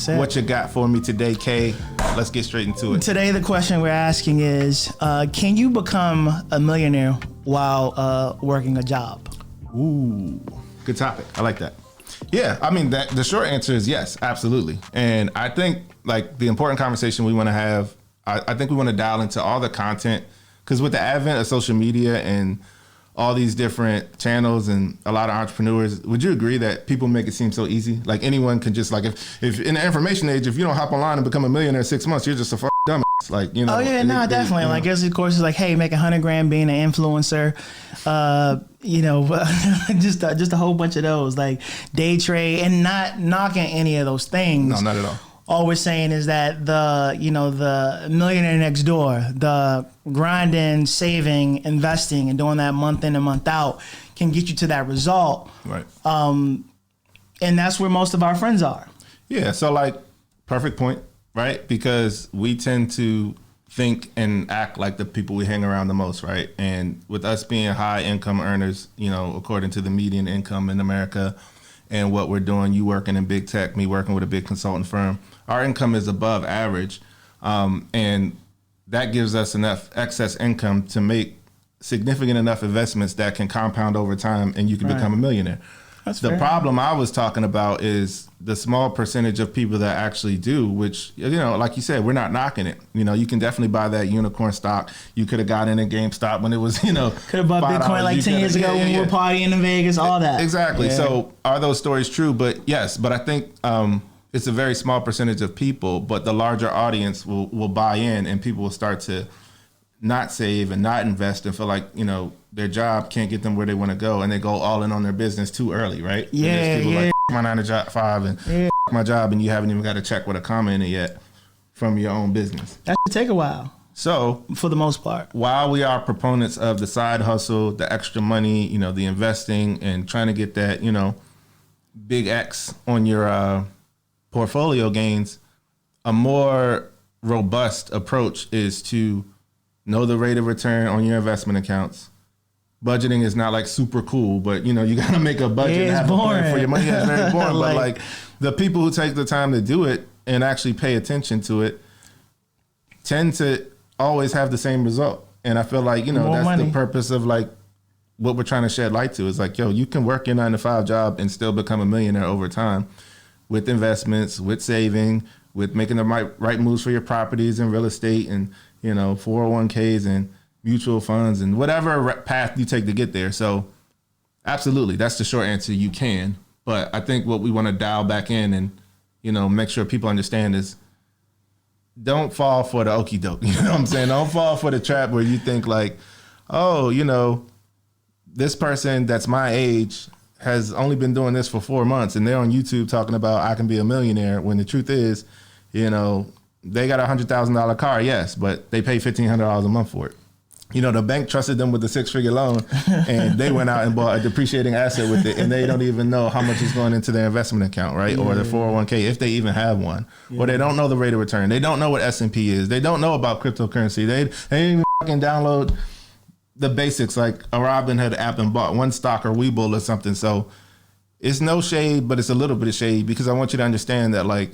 What you got for me today, Kay? Let's get straight into it. Today, the question we're asking is, can you become a millionaire while working a job? Ooh, good topic. I like that. Yeah, I mean, the short answer is yes, absolutely. And I think like the important conversation we want to have, I think we want to dial into all the content, because with the advent of social media and all these different channels and a lot of entrepreneurs, would you agree that people make it seem so easy? Like anyone can just like, if in the information age, if you don't hop online and become a millionaire in 6 months, you're just a dumbass. Like, you know. Oh yeah, no, definitely. Like there's of course like, hey, make $100,000 being an influencer. You know, just a whole bunch of those, like day trade, and not knocking any of those things. No, not at all. All we're saying is that the millionaire next door, the grinding, saving, investing, and doing that month in and month out can get you to that result. Right. And that's where most of our friends are. Yeah. So like, perfect point, right? Because we tend to think and act like the people we hang around the most, right? And with us being high income earners, you know, according to the median income in America, and what we're doing, you working in big tech, me working with a big consulting firm, our income is above average. And that gives us enough excess income to make significant enough investments that can compound over time and you can become a millionaire. That's the fair. problem I was talking about is the small percentage of people that actually do, which, you know, like you said, we're not knocking it. You know, you can definitely buy that unicorn stock. You could have got in at GameStop when it was, you know. Could have bought Bitcoin like 10 years ago when we were partying in Vegas, all that. Exactly. Yeah. So are those stories true? But yes, but I think it's a very small percentage of people, but the larger audience will buy in, and people will start to not save and not invest and feel like, you know, their job can't get them where they want to go, and they go all in on their business too early, right? Yeah, and there's people yeah. like, my 9 to 5 and my job, and you haven't even got a check with a comma in it yet from your own business. That should take a while. So for the most part, while we are proponents of the side hustle, the extra money, you know, the investing and trying to get that, you know, big X on your portfolio gains, a more robust approach is to know the rate of return on your investment accounts. Budgeting is not like super cool, but you know, you gotta make a budget and have a plan for your money. It's very boring. But like the people who take the time to do it and actually pay attention to it tend to always have the same result. And I feel like, you know, that's money. The purpose of like what we're trying to shed light to is like, yo, you can work your 9 to 5 job and still become a millionaire over time with investments, with saving, with making the right moves for your properties and real estate and, you know, 401ks and mutual funds and whatever path you take to get there. So absolutely, that's the short answer. You can. But I think what we want to dial back in and, you know, make sure people understand is don't fall for the okie doke. You know what I'm saying? Don't fall for the trap where you think like, oh, you know, this person that's my age has only been doing this for 4 months and they're on YouTube talking about I can be a millionaire, when the truth is, you know, they got a $100,000 car, yes, but they pay $1,500 a month for it. You know, the bank trusted them with a 6-figure loan and they went out and bought a depreciating asset with it, and they don't even know how much is going into their investment account, right? Yeah. Or their 401k, if they even have one. Yeah. Or they don't know the rate of return. They don't know what S&P is. They don't know about cryptocurrency. They didn't even fucking download the basics like a Robinhood app and bought one stock or Webull or something. So it's no shade, but it's a little bit of shade, because I want you to understand that like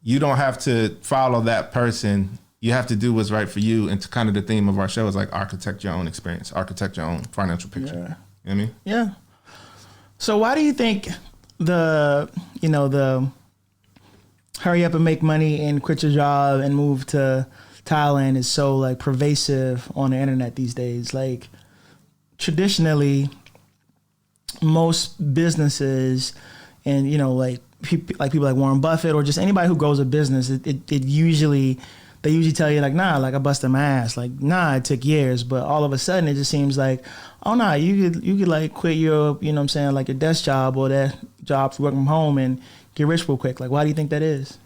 you don't have to follow that person. You have to do what's right for you. And to kind of the theme of our show is like architect your own experience, architect your own financial picture. Yeah. You know what I mean? Yeah. So why do you think the hurry up and make money and quit your job and move to Thailand is so like pervasive on the internet these days? Like traditionally, most businesses and, you know, like people like Warren Buffett or just anybody who grows a business, they usually tell you like, nah, like I busted my ass. Like, nah, it took years. But all of a sudden it just seems like, oh nah, you could like quit your, you know what I'm saying, like your desk job or that job work from home and get rich real quick. Like, why do you think that is?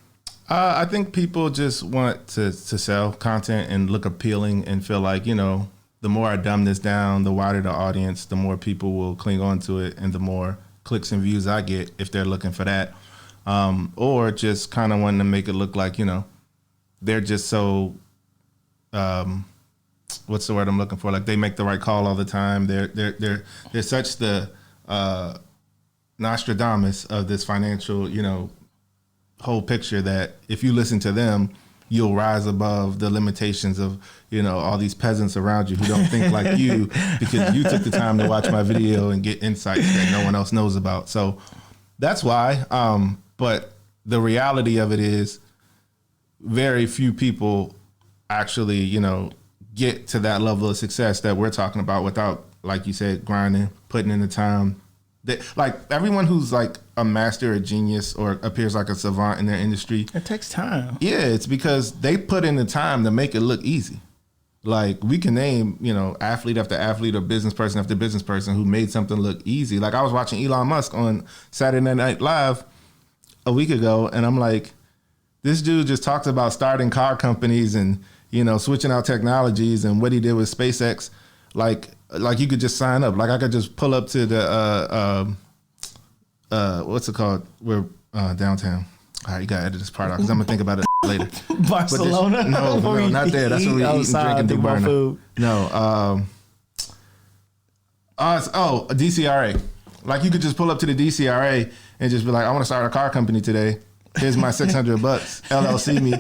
I think people just want to sell content and look appealing and feel like, you know, the more I dumb this down, the wider the audience, the more people will cling on to it and the more clicks and views I get if they're looking for that. Or just kind of wanting to make it look like, you know, they're just so, what's the word I'm looking for? Like they make the right call all the time. They're such the Nostradamus of this financial, you know, whole picture that if you listen to them, you'll rise above the limitations of, all these peasants around you who don't think like you because you took the time to watch my video and get insights that no one else knows about. So that's why. But the reality of it is very few people actually, get to that level of success that we're talking about without, like you said, grinding, putting in the time. Like everyone who's like a master, a genius, or appears like a savant in their industry. It takes time. Yeah, it's because they put in the time to make it look easy. Like we can name, athlete after athlete or business person after business person who made something look easy. Like I was watching Elon Musk on Saturday Night Live a week ago, and I'm like, this dude just talks about starting car companies and, switching out technologies and what he did with SpaceX. Like you could just sign up. Like I could just pull up to the what's it called? We're downtown. All right, you gotta edit this part out because I'm gonna think about it later. Barcelona? No, not there. That's where we eat and drink and do burner. No. A DCRA. Like you could just pull up to the DCRA and just be like, I want to start a car company today. Here's my $600, LLC me,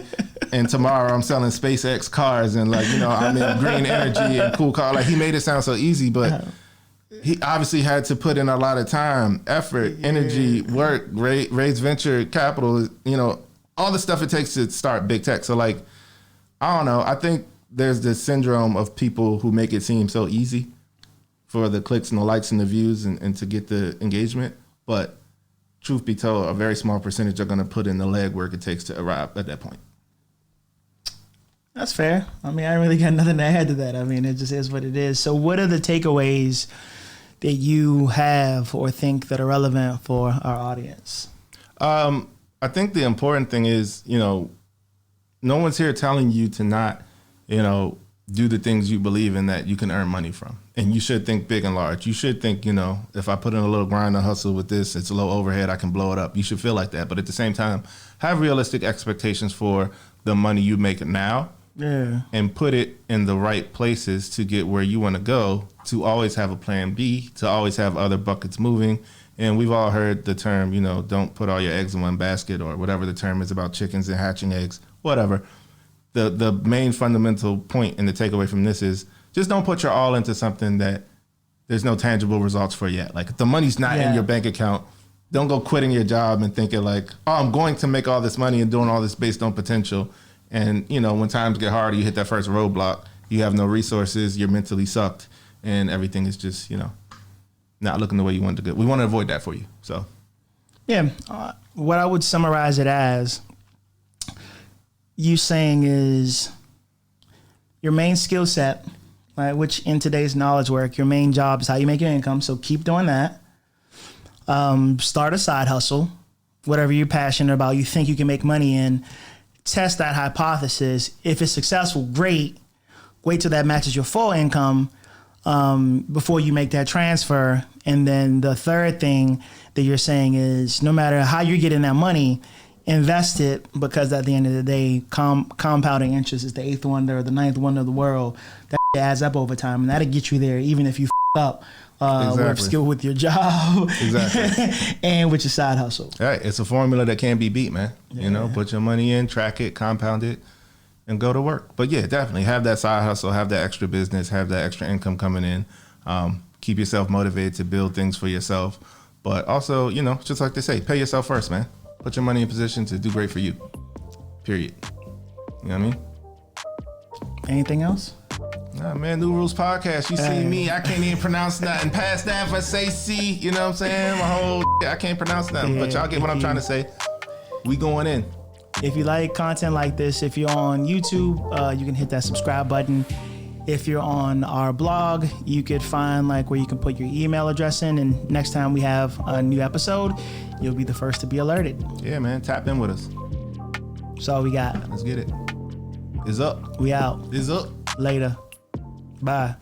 and tomorrow I'm selling SpaceX cars and I'm in green energy and cool car. Like he made it sound so easy, but he obviously had to put in a lot of time, effort, energy, work, raise venture capital, all the stuff it takes to start big tech. So I don't know. I think there's this syndrome of people who make it seem so easy for the clicks and the likes and the views and to get the engagement, but truth be told, a very small percentage are going to put in the legwork it takes to arrive at that point. That's fair. I mean, I really got nothing to add to that. I mean, it just is what it is. So what are the takeaways that you have or think that are relevant for our audience? I think the important thing is, no one's here telling you to not, do the things you believe in that you can earn money from. And you should think big and large. You should think, if I put in a little grind and hustle with this, it's a low overhead, I can blow it up. You should feel like that. But at the same time, have realistic expectations for the money you make now. Yeah. And put it in the right places to get where you want to go, to always have a plan B, to always have other buckets moving. And we've all heard the term, don't put all your eggs in one basket, or whatever the term is about chickens and hatching eggs, whatever. The main fundamental point and the takeaway from this is just don't put your all into something that there's no tangible results for yet. Like if the money's not in your bank account, don't go quitting your job and thinking like, oh, I'm going to make all this money and doing all this based on potential. And, when times get harder, you hit that first roadblock, you have no resources, you're mentally sucked, and everything is just, not looking the way you want it to go. We want to avoid that for you. So, yeah, what I would summarize it as you saying is your main skill set, right, which in today's knowledge work, your main job is how you make your income. So keep doing that. Start a side hustle, whatever you're passionate about, you think you can make money in. Test that hypothesis. If it's successful, great. Wait till that matches your full income before you make that transfer. And then the third thing that you're saying is no matter how you're getting that money, invest it, because at the end of the day, compounding interest is the eighth wonder or the ninth wonder of the world. That adds up over time, and that'll get you there even if you up with your job and with your side hustle. Right, it's a formula that can't be beat, man. Yeah. Put your money in, track it, compound it, and go to work. But yeah, definitely have that side hustle, have that extra business, have that extra income coming in. Keep yourself motivated to build things for yourself. But also, just like they say, pay yourself first, man. Put your money in position to do great for you. Period. You know what I mean? Anything else? Nah, man, New Rules Podcast. You see me, I can't even pronounce nothing past that. If I say C, you know what I'm saying? My whole I can't pronounce nothing. Yeah, but y'all get what I'm trying to say. We going in. If you like content like this, if you're on YouTube, you can hit that subscribe button. If you're on our blog, you could find where you can put your email address in, and next time we have a new episode, you'll be the first to be alerted. Yeah, man. Tap in with us. That's all we got. Let's get it. It's up. We out. It's up. Later. Bye.